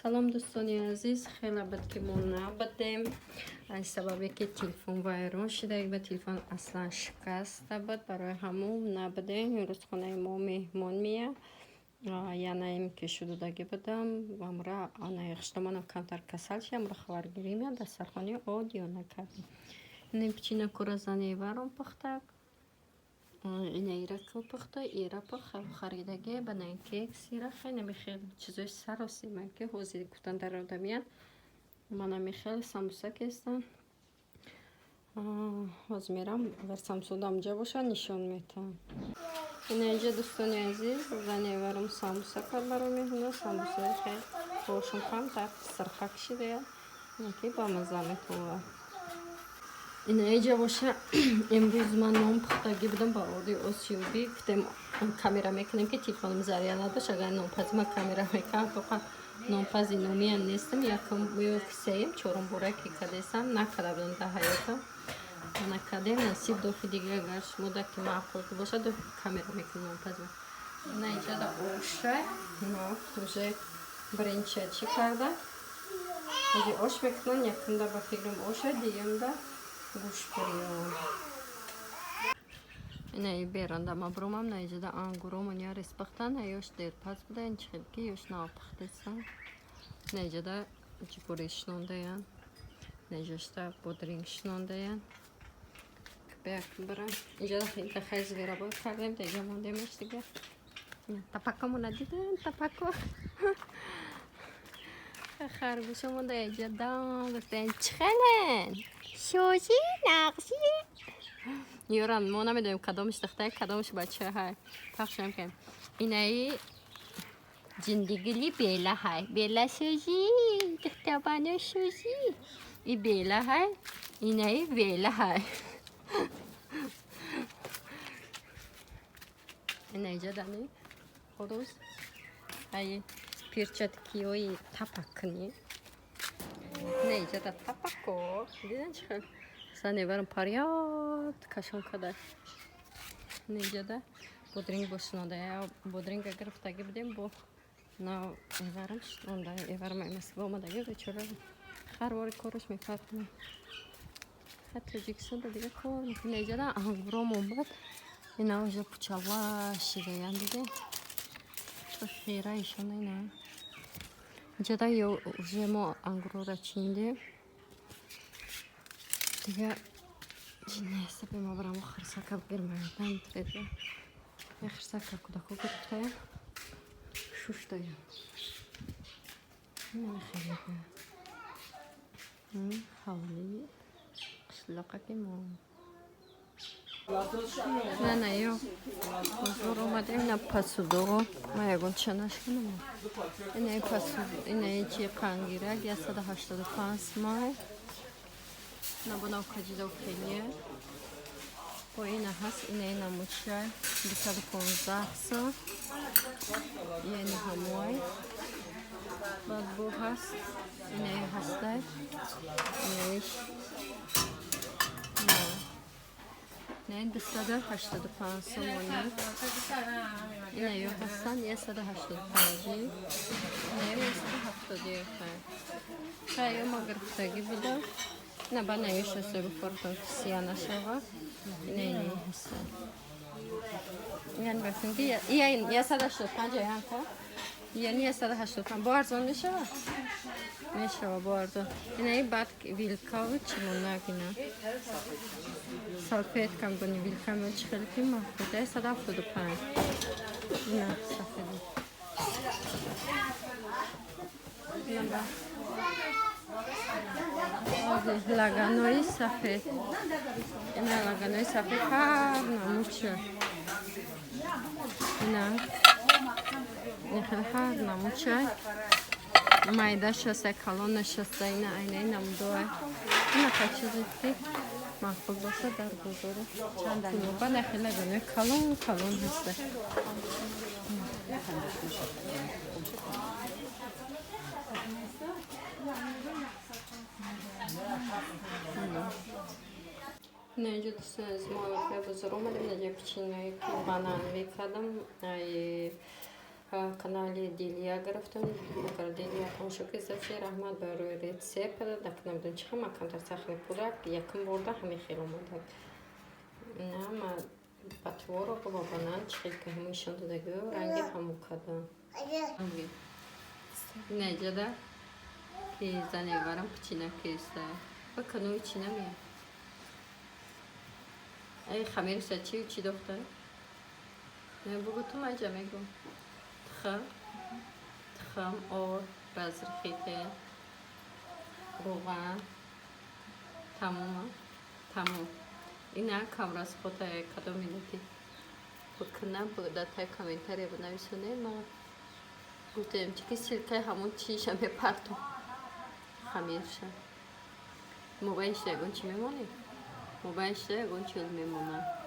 салом дӯстони азиз, хеле бад ки мо набудем аз сабабе ки телефон вайрон шуда, ба телефон аслан шикаста буд, барои ҳамон набудем. имрӯз хонаи мо меҳмон меяд, янаем ки шудудаги будам амра анаи хиштамонам камтар касал ши, амра хабаргирӣ меяд дастархони одиё накардем. ин пичина кура заневарон пухтак, ина ира ку пухта, ира пухта харидаги банаи кекс ира хеле мехел чизои саросима ки ҳозир кутан дар одамият. мана мехел самуса кестан. ҳозир мерам агар самусудам ҷа боша нишон метам. ина инҷа дӯстони азиз заневарам самуса кар баро меҳуна. самусаи хел бошум камтар сирха кишидая ки ба маза метова. ина инҷа боша имрӯз ман нон пухтагӣ будам ба оди осиёбӣ. гуфтем камера мекунем ки телефонам заря надошт. агар нонпази ман камера мекунам фақат нонпази номия нестам. якум сеюм чорум бора ки кадесам накарда будам дар ҳаётам. накадем насиб дофи дига агар шумода ки маъқул боша дофи камера мекунем нонпази ман. ина инҷа да оша мо уже бринчачи карда ҳозир ош мекунам. якумда ба фикрам оша, дуюмда гӯшбурён. ина беранда мабрумам наиҷада ангуром я респахтан ёш дерпаз буда ин чихелки ёш навпахтесан. наиҷада ҷигури шинондаян, наиҷашта бодринг шинондаян. кбек бара инҷада хита хай зверабой кардем дега мондемаш дига. тапакамона диден тапако. харгуша монда иҷадан гуфтен чихелен шӯжи нақши ёрам мо намедонем кадомаш духтаи кадомаш бача ҳай пахшам кем. инаи ҷиндигили бела ҳай бела шӯжи духтабано шӯжи и бела ҳай инаи вела ҳай. ина иҷадани ҳорӯз ай перчаткиёи тапакни. ина иҷада тапако диден чи хел заневарам паряд кашон када. ина иҷада бодринг бошинода бодринга гирифтаги будем бо на еварам шонда еварам масива омадаги бечора харвори кораш мефархна ҳат тоҷикистонда дига кор мекунем. иҷада ангуром омад. ина уже пучава шидаян диде хира ишона. ина иҷада уже мо ангурора чиндем дига ҷинесапе мо барам хирсака гирмадан треда я хирсака кудако гирифтаям шуштаям. ина мехелега ҳавли қишлоқаки мо на ё ҳозур омадем. ина пасудо ма ягон чанаш кунам. инаи пасуд инаи чи қангирак 185 май набонав каҷидо хелие бо ина ҳаст. инаи намучай 215 сом яъни ҳамои баъд бо ҳаст. инаи ҳастай инаиш не 285 сом монад. ина ё ҳастан 185 не 170 хай ё ма гирифтагӣ будам. ина ба наёш ҳасаби фортон сия нашава. ина ини ҳастан яъни бахтинги я 185 янка яъни 185 бо арзон мешава мешава бо арзон. инаи баъд вилкави чимонак ина салфетка мгони вилка мо чихелки маҳбута 175 ина сафеди ина лаганои сафед. ина лаганои сафед ҳар намуча ина ҳар намучай майда шаста калон нашаста. ина айнаи намудоа инақа чизе ки маъқул боша дар бозоро чандба нахела ганои калон калон ҳаста. ина инҷа дӯстон аз мо бозор омадем наҷа пичинаи банан мекардам. По канале Дилия графтам, бакар Дилия тамошокисаси раҳмат барои рецепт. Так намедонам чӣ макам дар сахни пурак якум борда ҳамин хел омадак. Нама патворо ба банан чӣ ки ҳамин нишон додагӣ ранги ҳамон када. Неҷада ки заневарам кичина киста. Ба канои чӣ намия. Ай хамирса чӣ дохта? Не бугу ту маҷа мегу. Тхам, ор, базрхите, руған, тамом. Ина камрас хота кадом минути. Букна будата комментария бинависоне ма гуфтем чи ки силкаи ҳамон чиша мепарту. Хамирша. Мубайиш ягон чи мемонӣ? Мубайиш ягон чил мемонад.